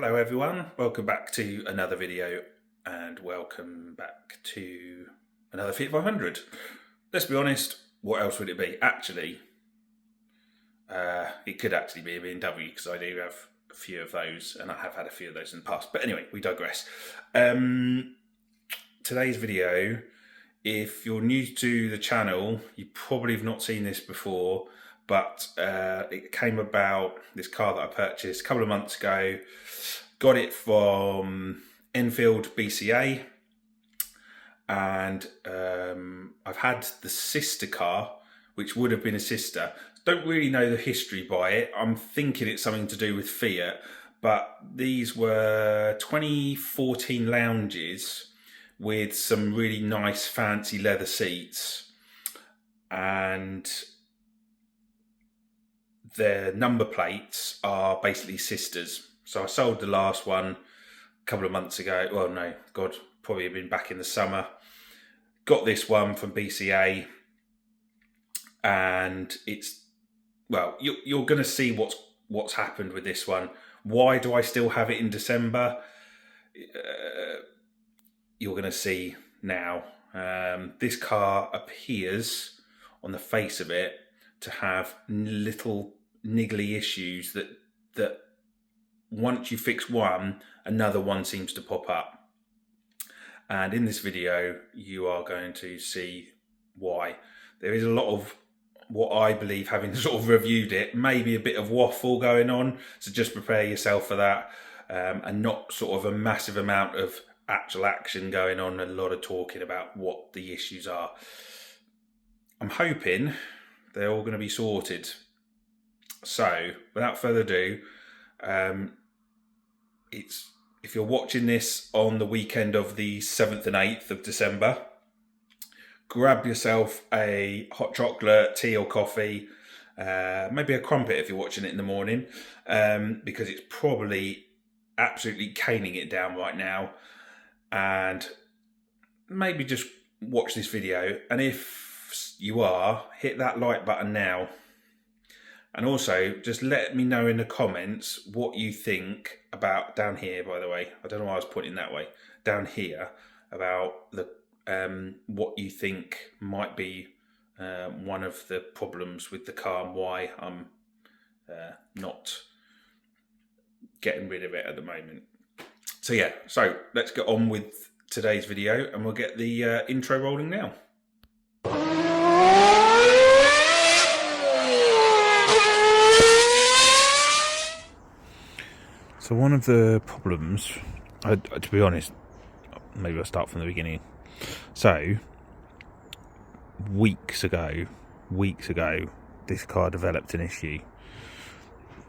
Hello everyone, welcome back to another video and welcome back to another Fiat 500. Let's be honest, what else would it be? Actually, it could actually be a BMW because I do have a few of those and I have had a few of those in the past. But anyway, we digress. Today's video, if you're new to the channel, you probably have not seen this before, but it came about, this car that I purchased a couple of months ago. Got it from Enfield BCA, and I've had the sister car, which would have been a sister. Don't really know the history by it. I'm thinking it's something to do with Fiat, but these were 2014 lounges with some really nice fancy leather seats, and their number plates are basically sisters. So I sold the last one a couple of months ago. Well, no, God, probably have been back in the summer. Got this one from BCA, and it's, well, you're going to see what's happened with this one. Why do I still have it in December? You're going to see now. This car appears on the face of it to have little niggly issues that once you fix one, another one seems to pop up. And in this video, you are going to see why. There is a lot of what I believe, having sort of reviewed it, maybe a bit of waffle going on. So just prepare yourself for that, and not sort of a massive amount of actual action going on, a lot of talking about what the issues are. I'm hoping they're all going to be sorted. So without further ado, if you're watching this on the weekend of the 7th and 8th of December, grab yourself a hot chocolate, tea or coffee, maybe a crumpet if you're watching it in the morning, because it's probably absolutely caning it down right now. And maybe just watch this video, and if you are, hit that like button now. And also, just let me know in the comments what you think about, down here, by the way, I don't know why I was pointing that way, down here, about the what you think might be one of the problems with the car and why I'm not getting rid of it at the moment. So yeah, so let's get on with today's video and we'll get the intro rolling now. So one of the problems, to be honest, maybe I'll start from the beginning. So weeks ago, this car developed an issue.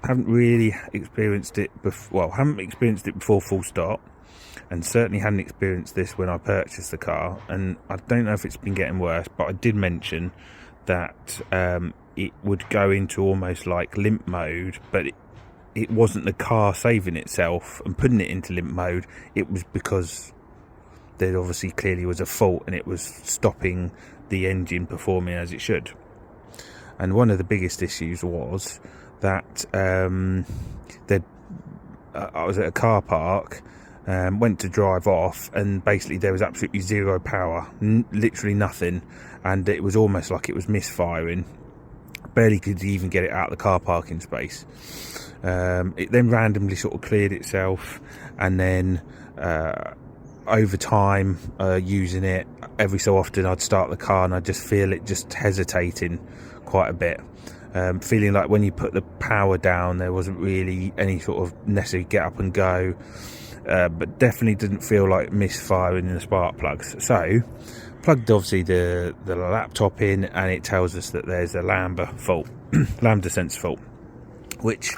Haven't really experienced it before. Well, haven't experienced it before, full stop, and certainly hadn't experienced this when I purchased the car. And I don't know if it's been getting worse, but I did mention that it would go into almost like limp mode, but it wasn't the car saving itself and putting it into limp mode. It was because there obviously clearly was a fault and it was stopping the engine performing as it should. And one of the biggest issues was that I was at a car park, went to drive off, and basically there was absolutely zero power, literally nothing, and it was almost like it was misfiring. Barely could even get it out of the car parking space. It then randomly sort of cleared itself, and then over time, using it every so often, I'd start the car and I'd just feel it just hesitating quite a bit, feeling like when you put the power down there wasn't really any sort of necessary get up and go, but definitely didn't feel like misfiring in the spark plugs. So plugged obviously the laptop in, and it tells us that there's a lambda fault, lambda sensor fault, which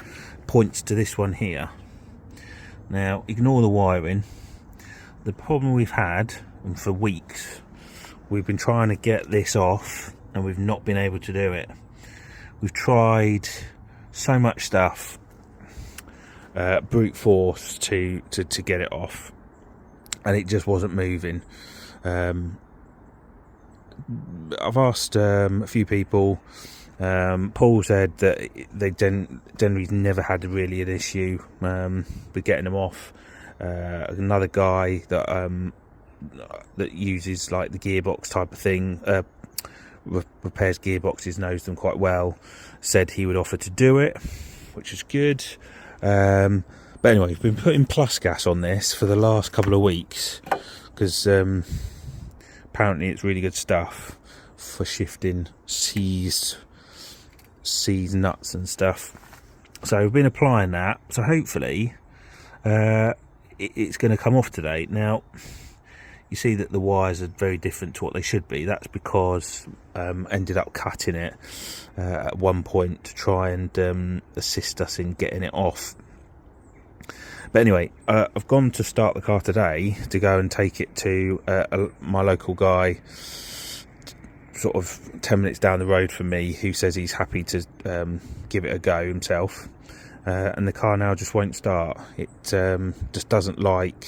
points to this one here. Now ignore the wiring. The problem we've had, and for weeks we've been trying to get this off and we've not been able to do it. We've tried so much stuff, brute force to get it off, and it just wasn't moving. I've asked a few people, Paul said that they generally never had really an issue with getting them off. Another guy that uses like the gearbox type of thing, repairs gearboxes, knows them quite well, said he would offer to do it, which is good. But anyway, we've been putting plus gas on this for the last couple of weeks because apparently it's really good stuff for shifting seized nuts and stuff. So we've been applying that, so hopefully it's going to come off today. Now you see that the wires are very different to what they should be. That's because ended up cutting it at one point to try and assist us in getting it off. But anyway, I've gone to start the car today to go and take it to my local guy, sort of 10 minutes down the road from me, who says he's happy to give it a go himself. And the car now just won't start. It just doesn't want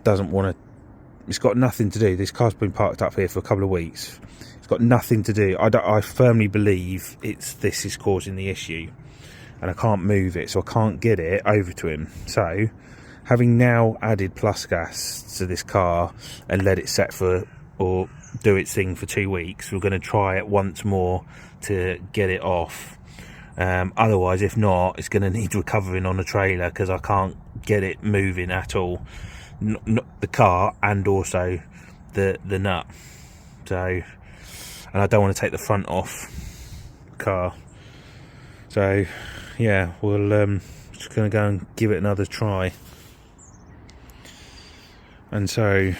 to. It's got nothing to do. This car's been parked up here for a couple of weeks. It's got nothing to do. I firmly believe this is causing the issue, and I can't move it, so I can't get it over to him. So, having now added plus gas to this car and let it set for or do its thing for 2 weeks, we're going to try it once more to get it off. Otherwise, if not, it's going to need recovering on a trailer because I can't get it moving at all. Not the car and also the nut. So, and I don't want to take the front off the car. So yeah, we'll just going to go and give it another try. And so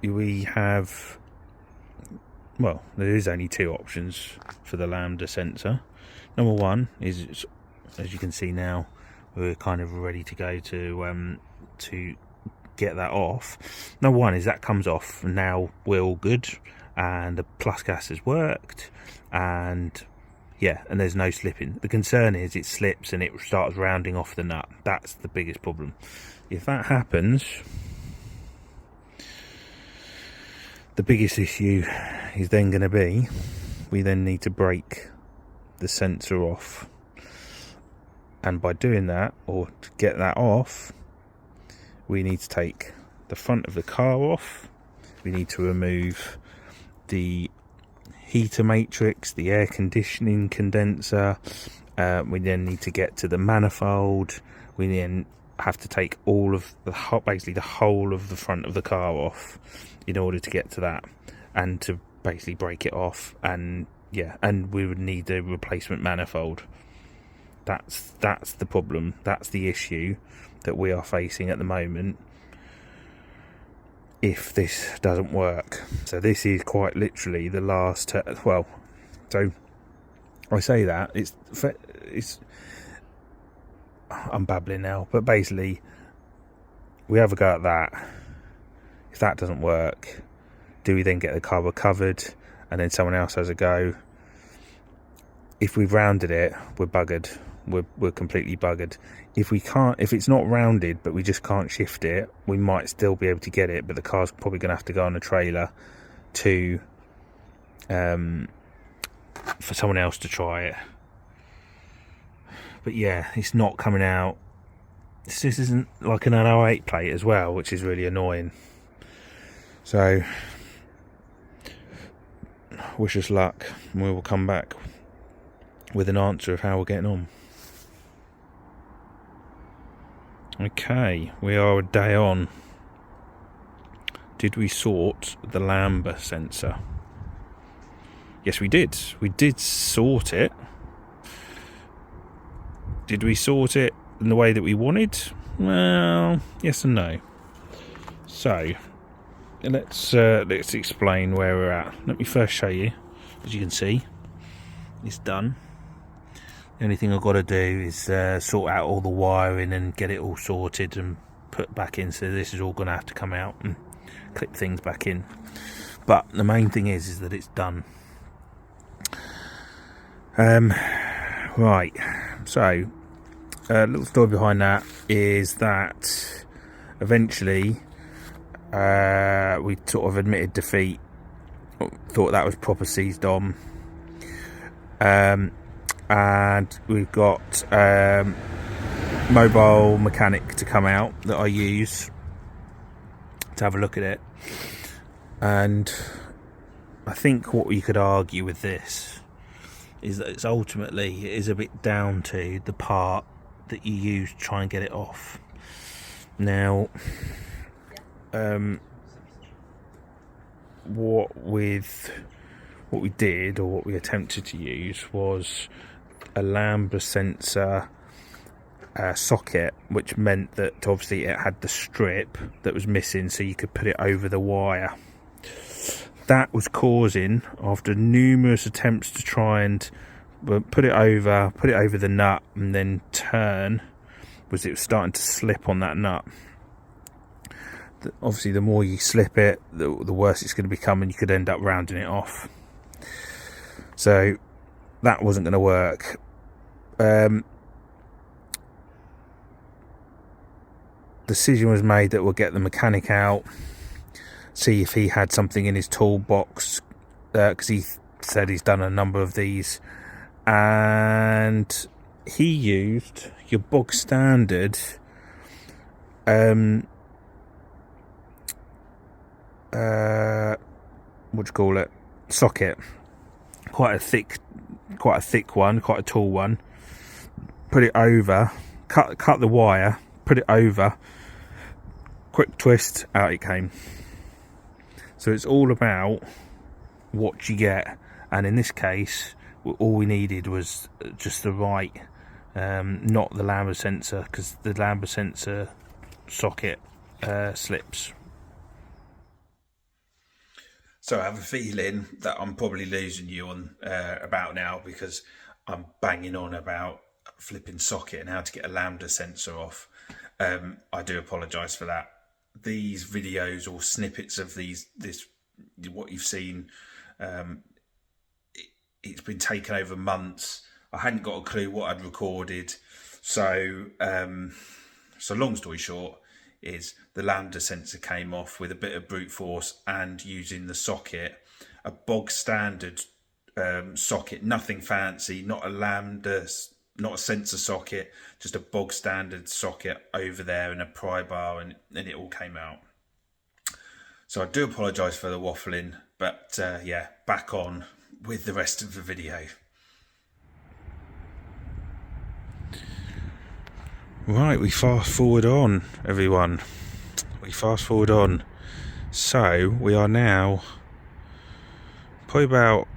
we have, well, there is only two options for the lambda sensor. Number one is, as you can see now, we're kind of ready to go to get that off. Number one is that comes off, and now we're all good, and the plus gas has worked, and yeah, and there's no slipping. The concern is it slips and it starts rounding off the nut. That's the biggest problem. If that happens, the biggest issue is then going to be we then need to break the sensor off, and by doing that, or to get that off, we need to take the front of the car off. We need to remove the heater matrix, the air conditioning condenser. We then need to get to the manifold. We then have to take all of basically the whole of the front of the car off in order to get to that, and to basically break it off. And yeah, and we would need the replacement manifold. That's the problem. That's the issue that we are facing at the moment if this doesn't work. So this is quite literally the last so I say that it's I'm babbling now, but basically we have a go at that. If that doesn't work, do we then get the car recovered and then someone else has a go? If we've rounded it, we're buggered. We're completely buggered. If it's not rounded but we just can't shift it, we might still be able to get it, but the car's probably going to have to go on a trailer to for someone else to try it. But yeah, it's not coming out. This isn't like an 08 plate as well, which is really annoying. So wish us luck, and we will come back with an answer of how we're getting on. Okay, we are a day on. Did we sort the lambda sensor? Yes, we did. We did sort it. Did we sort it in the way that we wanted? Well, yes and no. So let's explain where we're at. Let me first show you. As you can see, it's done. The only thing I've got to do is sort out all the wiring and get it all sorted and put back in. So this is all going to have to come out and clip things back in. But the main thing is that it's done. Right. So a little story behind that is that eventually we sort of admitted defeat. Thought that was proper seized on. and we've got mobile mechanic to come out that I use to have a look at it. And I think what you could argue with this is that it's ultimately, it is a bit down to the part that you use to try and get it off. Now, what we did, or what we attempted to use, was a lambda sensor socket, which meant that obviously it had the strip that was missing, so you could put it over the wire. That was causing, after numerous attempts to try and put it over the nut and then turn, was it was starting to slip on that nut. Obviously, the more you slip it, the worse it's going to become, and you could end up rounding it off. So that wasn't going to work. Decision was made that we'll get the mechanic out, see if he had something in his toolbox, because he said he's done a number of these, and he used your bog standard socket, quite a thick one, quite a tall one. Put it over, cut the wire, put it over, quick twist, out it came. So it's all about what you get, and in this case all we needed was just the right, not the lambda sensor, because the lambda sensor socket slips. So I have a feeling that I'm probably losing you on about now, because I'm banging on about flipping socket and how to get a lambda sensor off. I do apologise for that. These videos or snippets of what you've seen, it's been taken over months. I hadn't got a clue what I'd recorded. So long story short is the lambda sensor came off with a bit of brute force and using the socket, a bog standard socket, nothing fancy, not a lambda, not a sensor socket, just a bog standard socket over there and a pry bar, and it all came out. So I do apologise for the waffling, but yeah, back on with the rest of the video. Right, we fast forward on, everyone. We fast forward on. So we are now probably about,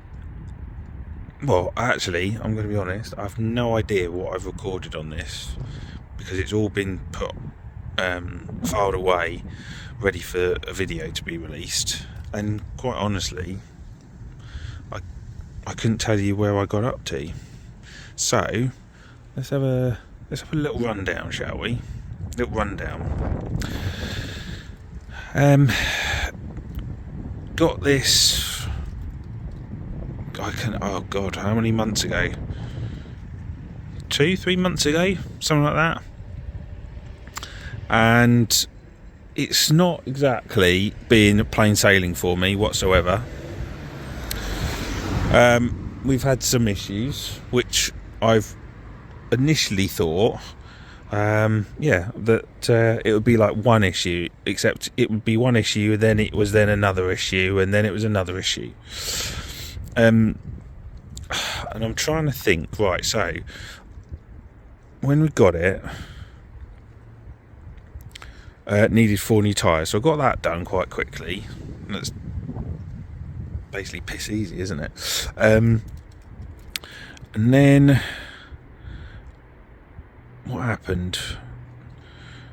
well, actually, I'm going to be honest, I have no idea what I've recorded on this, because it's all been put, filed away, ready for a video to be released. And quite honestly, I couldn't tell you where I got up to. So let's have a little rundown, shall we? Little rundown. Got this. Oh God, how many months ago? 2-3 months ago, something like that. And it's not exactly been plain sailing for me whatsoever. We've had some issues, which I've initially thought, that it would be like one issue, except it would be one issue, and then it was then another issue, and then it was another issue. And I'm trying to think, right, so when we got it, needed 4 new tyres, so I got that done quite quickly. That's basically piss easy, isn't it? And then what happened?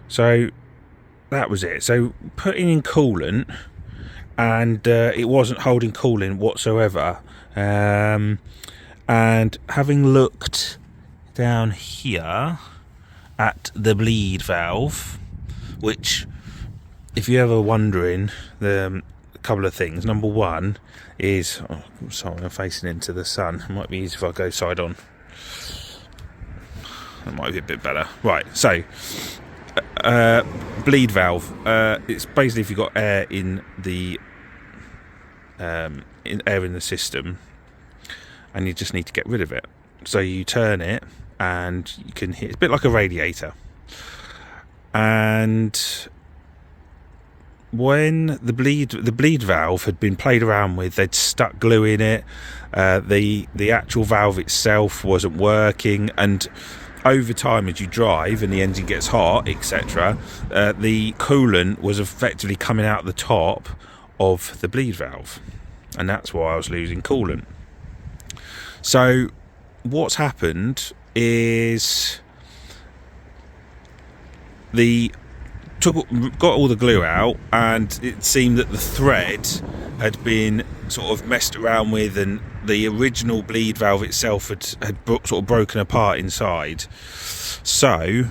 So that was it. So putting in coolant, and it wasn't holding coolant whatsoever. And having looked down here at the bleed valve, which, if you're ever wondering, a couple of things. Number one is, sorry, I'm facing into the sun. It might be easy if I go side on. That might be a bit better. Right, so bleed valve. It's basically if you've got air in the system, and you just need to get rid of it. So you turn it, and you can hit, it's a bit like a radiator. And when the bleed valve had been played around with, they'd stuck glue in it, the actual valve itself wasn't working, and over time, as you drive and the engine gets hot, etc., the coolant was effectively coming out the top of the bleed valve, and that's why I was losing coolant. So what's happened is got all the glue out, and it seemed that the thread had been sort of messed around with, and the original bleed valve itself had sort of broken apart inside. So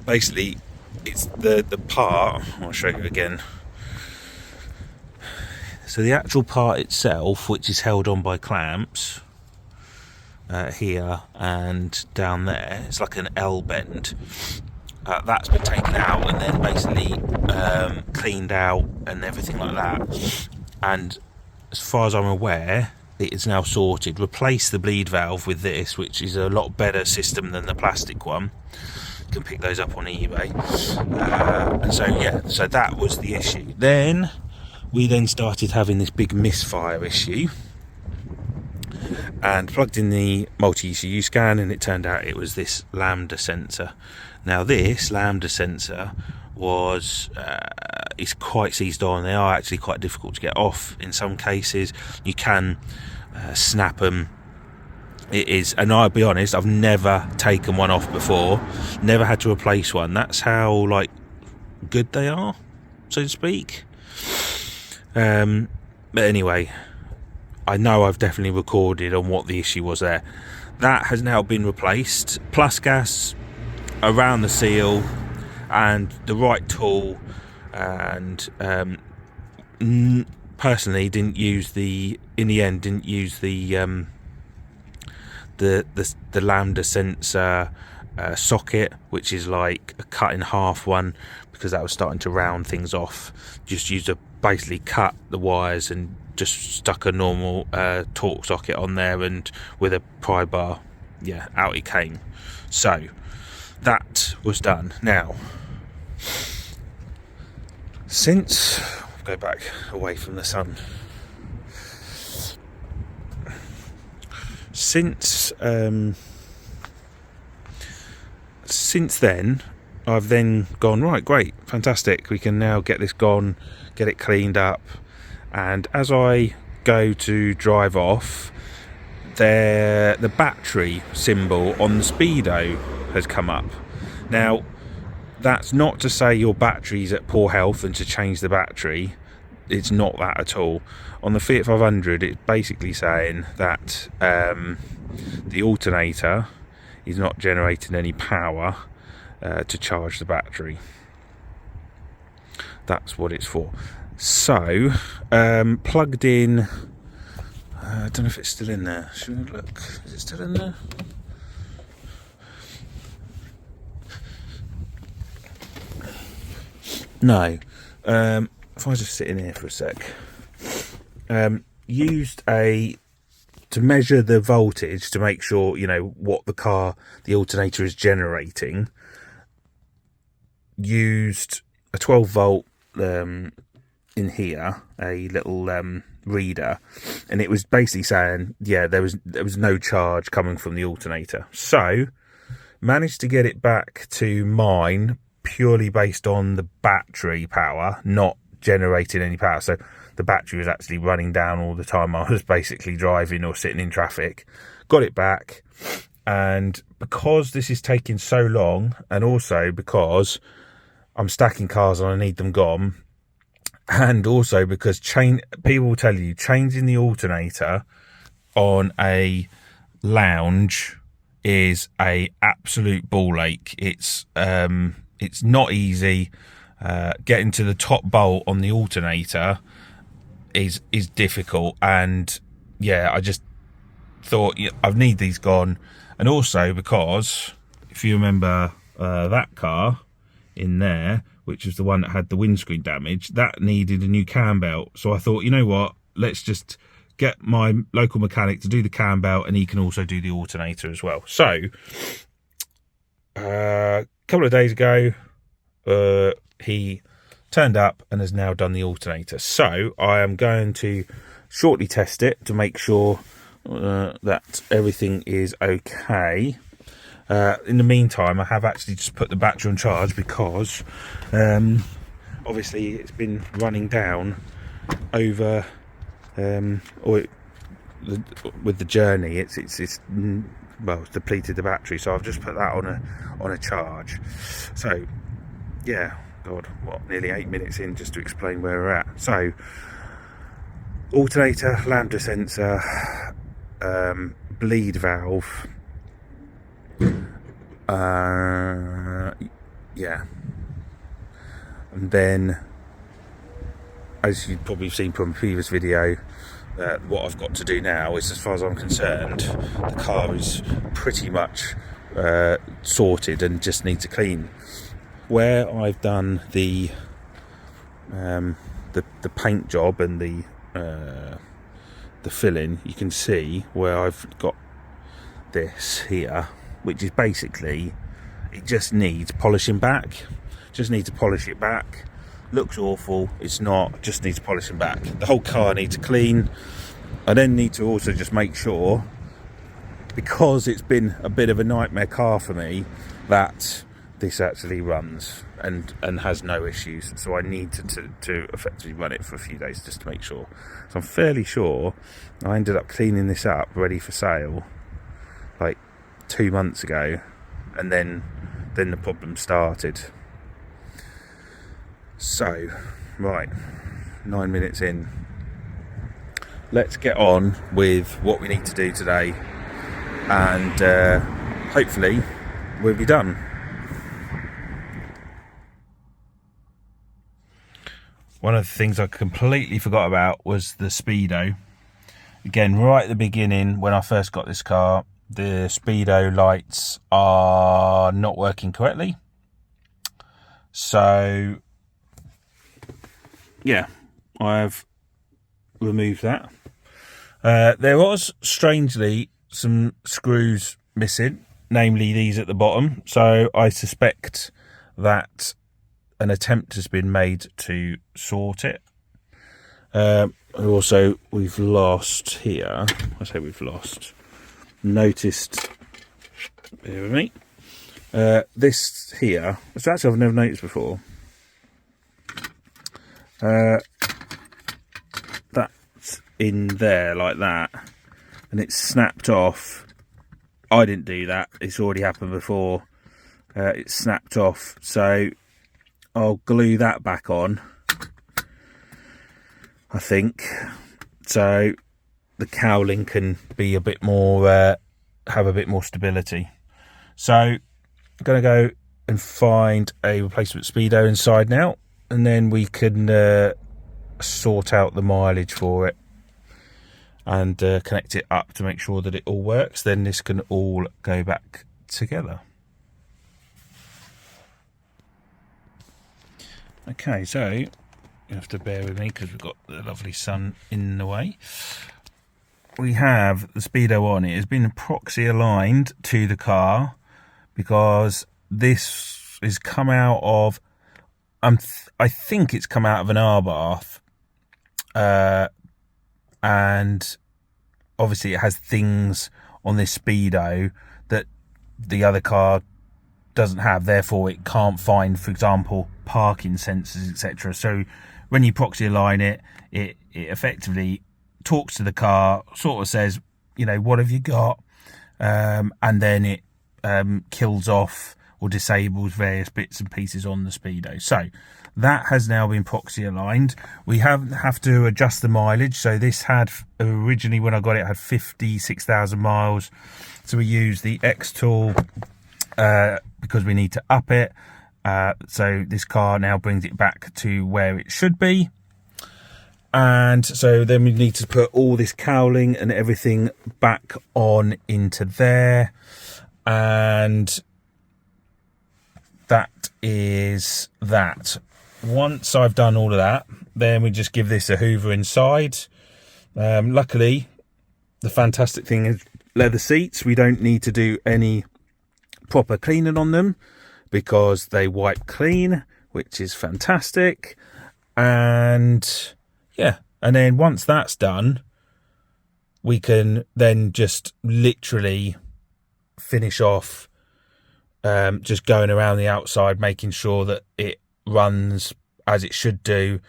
basically it's the part, I'll show you again. So the actual part itself, which is held on by clamps here and down there, it's like an L bend. That's been taken out and then basically cleaned out and everything like that. And as far as I'm aware, it is now sorted. Replace the bleed valve with this, which is a lot better system than the plastic one. You can pick those up on eBay. And so yeah, so that was the issue. Then we then started having this big misfire issue, and plugged in the multi-ECU scan, and it turned out it was this lambda sensor. Now this lambda sensor is quite seized on. They are actually quite difficult to get off in some cases. You can snap them. It is, and I'll be honest, I've never taken one off before, never had to replace one. That's how like good they are, so to speak. But anyway, I know I've definitely recorded on what the issue was there. That has now been replaced. Plus gas around the seal and the right tool, and personally didn't use the lambda sensor socket, which is like a cut in half one, because that was starting to round things off. Just used to basically cut the wires and just stuck a normal torque socket on there, and with a pry bar, yeah, out it came. So that was done. Now, since go back away from the sun, since then I've then gone, right, great, fantastic, we can now get this gone, get it cleaned up. And as I go to drive off, the battery symbol on the Speedo has come up. Now, that's not to say your battery's at poor health and to change the battery. It's not that at all. On the Fiat 500, it's basically saying that the alternator is not generating any power to charge the battery. That's what it's for. So, plugged in, I don't know if it's still in there. Should we look? Is it still in there? No. If I just sit in here for a sec. Used to measure the voltage to make sure, you know, what the alternator is generating. Used a 12 volt in here, a little reader, and it was basically saying, yeah, there was no charge coming from the alternator. So managed to get it back to mine purely based on the battery power, not generating any power. So the battery was actually running down all the time I was basically driving or sitting in traffic. Got it back, and because this is taking so long, and also because I'm stacking cars and I need them gone, and also because people will tell you changing the alternator on a lounge is a absolute ball ache. It's not easy. Getting to the top bolt on the alternator is difficult, and yeah, I just thought, I need these gone. And also because if you remember that car in there, which was the one that had the windscreen damage, that needed a new cam belt. So I thought, you know what, let's just get my local mechanic to do the cam belt, and he can also do the alternator as well. So a couple of days ago, he turned up and has now done the alternator. So I am going to shortly test it to make sure that everything is okay. In the meantime, I have actually just put the battery on charge because obviously it's been running down over with the journey. It's well, it's depleted the battery, so I've just put that on a charge. So yeah, God, what, nearly 8 minutes in just to explain where we're at. So alternator, lambda sensor, bleed valve, yeah, and then, as you've probably seen from a previous video, what I've got to do now is, as far as I'm concerned, the car is pretty much sorted and just needs a clean. Where I've done the paint job and the filling, you can see where I've got this here, which is basically, it just needs polishing back. Just need to polish it back. Looks awful, it's not, just needs polishing back. The whole car needs a clean. I then need to also just make sure, because it's been a bit of a nightmare car for me, that this actually runs and has no issues. So I need to effectively run it for a few days just to make sure. So I'm fairly sure I ended up cleaning this up ready for sale like 2 months ago, and then the problem started. So right, 9 minutes in, let's get on with what we need to do today, and hopefully we'll be done. One of the things I completely forgot about was the speedo. Again, right at the beginning when I first got this car, the speedo lights are not working correctly. So yeah, I've removed that. There was, strangely, some screws missing, namely these at the bottom. So I suspect that an attempt has been made to sort it. Also, we've lost here. I say we've lost. Noticed. Bear with me. This here, which actually I've never noticed before. That's in there like that, and it's snapped off. I didn't do that. It's already happened before. It's snapped off, so I'll glue that back on, I think, so the cowling can be a bit more, have a bit more stability. So I'm going to go and find a replacement speedo inside now, and then we can sort out the mileage for it and connect it up to make sure that it all works. Then this can all go back together. Okay, so you have to bear with me because we've got the lovely sun in the way. We have the speedo on. It has been proxy aligned to the car because this has come out of, I think it's come out of an R bath, and obviously it has things on this speedo that the other car doesn't have, therefore it can't find, for example, parking sensors, etc. So when you proxy align it, it effectively talks to the car, sort of says, you know, what have you got, and then it kills off or disables various bits and pieces on the speedo. So that has now been proxy aligned. We have to adjust the mileage. So this had originally, when I got it, had 56,000 miles. So we use the X tool because we need to up it. So this car now brings it back to where it should be. And so then we need to put all this cowling and everything back on into there. And that is that. Once I've done all of that, then we just give this a hoover inside. Luckily, the fantastic thing is leather seats. We don't need to do any proper cleaning on them because they wipe clean, which is fantastic. And yeah, and then once that's done, we can then just literally finish off just going around the outside, making sure that it runs as it should do,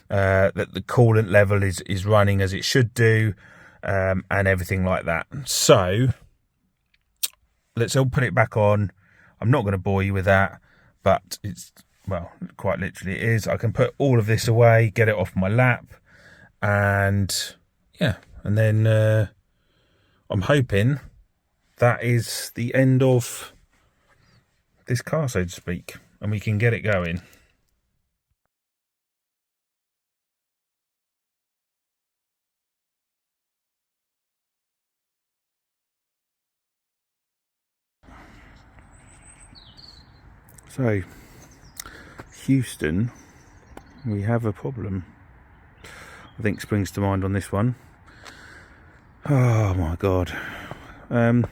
that the coolant level is running as it should do, and everything like that. So let's all put it back on. I'm not going to bore you with that, but it's, well, quite literally it is. I can put all of this away, get it off my lap, and yeah, and then I'm hoping that is the end of this car, so to speak, and we can get it going. So, Houston, we have a problem. I think springs to mind on this one. Oh my God. I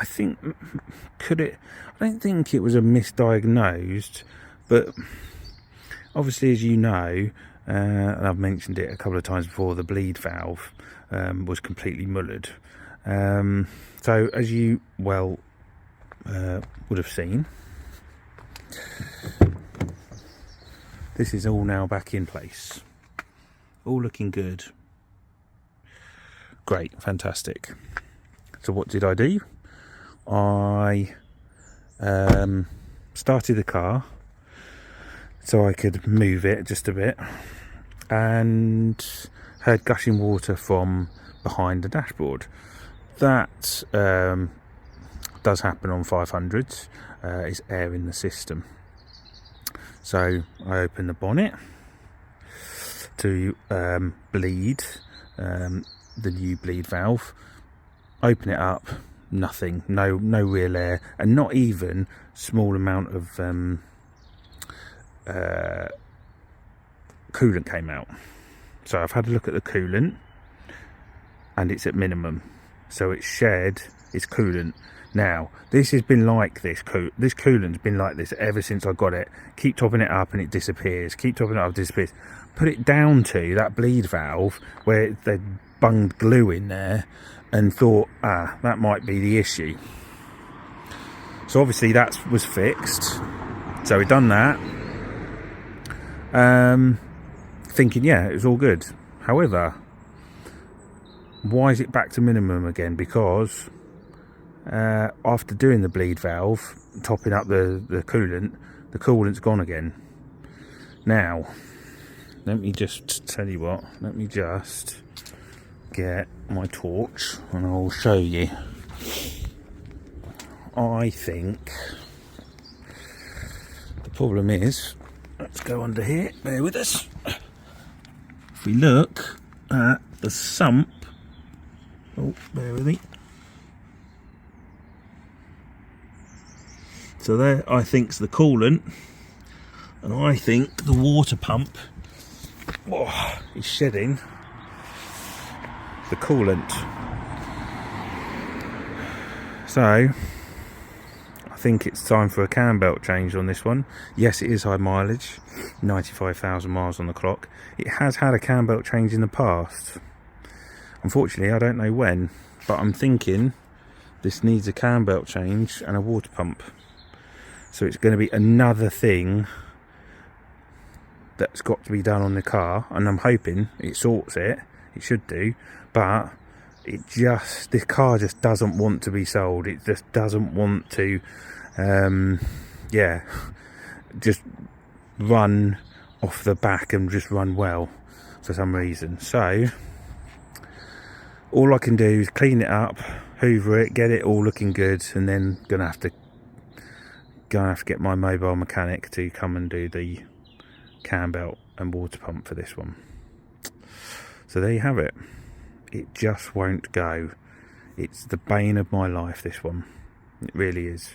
think, could it, I don't think it was a misdiagnosed, but obviously, as you know, and I've mentioned it a couple of times before, the bleed valve was completely mullered. So as you well would have seen, this is all now back in place, all looking good. Great, fantastic. So what did I do? I started the car so I could move it just a bit, and heard gushing water from behind the dashboard. That does happen on 500s. It's air in the system. So I opened the bonnet to bleed the new bleed valve. Open it up, nothing, no real air, and not even small amount of coolant came out. So I've had a look at the coolant, and it's at minimum. So it's shared its coolant. Now, this has been like this. This coolant's been like this ever since I got it. Keep topping it up and it disappears. Keep topping it up, it disappears. Put it down to that bleed valve where they bunged glue in there and thought, that might be the issue. So obviously that was fixed. So we've done that. Thinking, yeah, it was all good. However, why is it back to minimum again? Because after doing the bleed valve, topping up the coolant's gone again. Now, let me just tell you what, let me just get my torch and I'll show you. I think the problem is, let's go under here, bear with us. If we look at the sump, oh, bear with me. So there, I think's the coolant, and I think the water pump is shedding the coolant. So I think it's time for a cam belt change on this one. Yes, it is high mileage, 95,000 miles on the clock. It has had a cam belt change in the past. Unfortunately, I don't know when, but I'm thinking this needs a cam belt change and a water pump. So it's going to be another thing that's got to be done on the car, and I'm hoping it sorts it. It should do, but this car just doesn't want to be sold. It just doesn't want to just run off the back and just run well for some reason. So all I can do is clean it up, hoover it, get it all looking good, and then gonna have to get my mobile mechanic to come and do the cam belt and water pump for this one. So there you have it. It just won't go. It's the bane of my life, this one. It really is.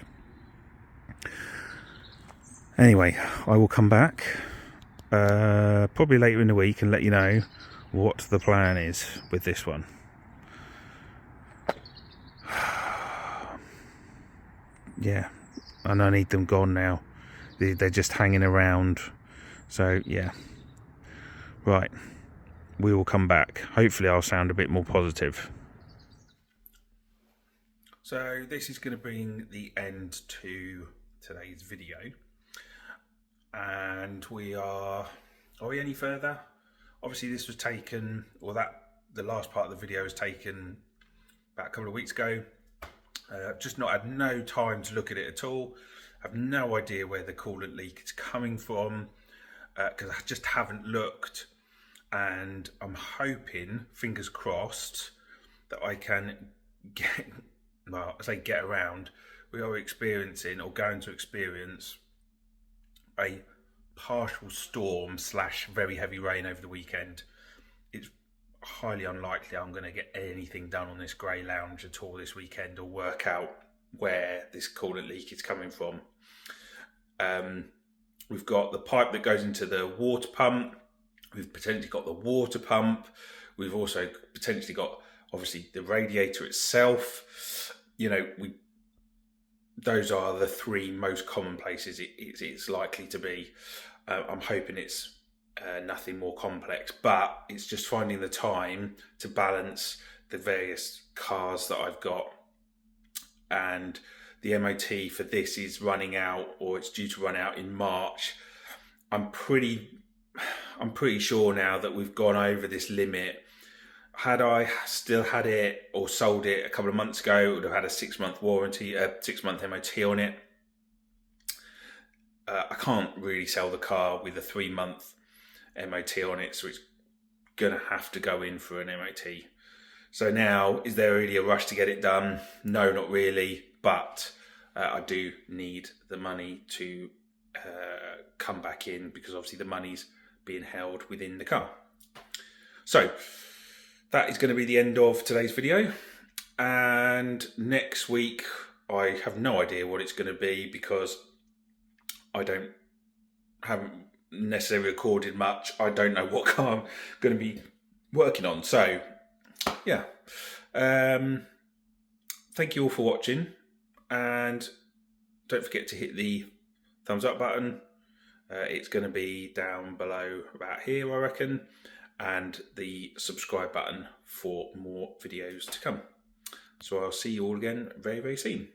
Anyway, I will come back probably later in the week and let you know what the plan is with this one. Yeah, and I need them gone now. They're just hanging around. So yeah, right, we will come back. Hopefully I'll sound a bit more positive. So this is going to bring the end to today's video, and are we any further? Obviously this was taken, or the last part of the video was taken about a couple of weeks ago. Just not had no time to look at it at all. I have no idea where the coolant leak is coming from, because I just haven't looked, and I'm hoping, fingers crossed, that I can get, well, I say get around. We are experiencing, or going to experience, a partial storm / very heavy rain over the weekend. It's highly unlikely I'm going to get anything done on this grey lounge at all this weekend, or work out where this coolant leak is coming from. We've got the pipe that goes into the water pump. We've potentially got the water pump. We've also potentially got, obviously, the radiator itself. You know, those are the three most common places it's likely to be. I'm hoping it's nothing more complex, but it's just finding the time to balance the various cars that I've got, and the MOT for this is running out, or it's due to run out in March. I'm pretty sure now that we've gone over this limit. Had I still had it or sold it a couple of months ago, it would have had a 6-month warranty, a 6-month MOT on it. I can't really sell the car with a 3-month MOT on it, so it's gonna have to go in for an MOT. So now, is there really a rush to get it done? No, not really, but I do need the money to come back in, because obviously the money's being held within the car. So that is going to be the end of today's video, and next week I have no idea what it's going to be, because I haven't necessarily recorded much. I don't know what car I'm going to be working on. So yeah, thank you all for watching, and don't forget to hit the thumbs up button. It's going to be down below about here, I reckon, and the subscribe button for more videos to come. So I'll see you all again very, very soon.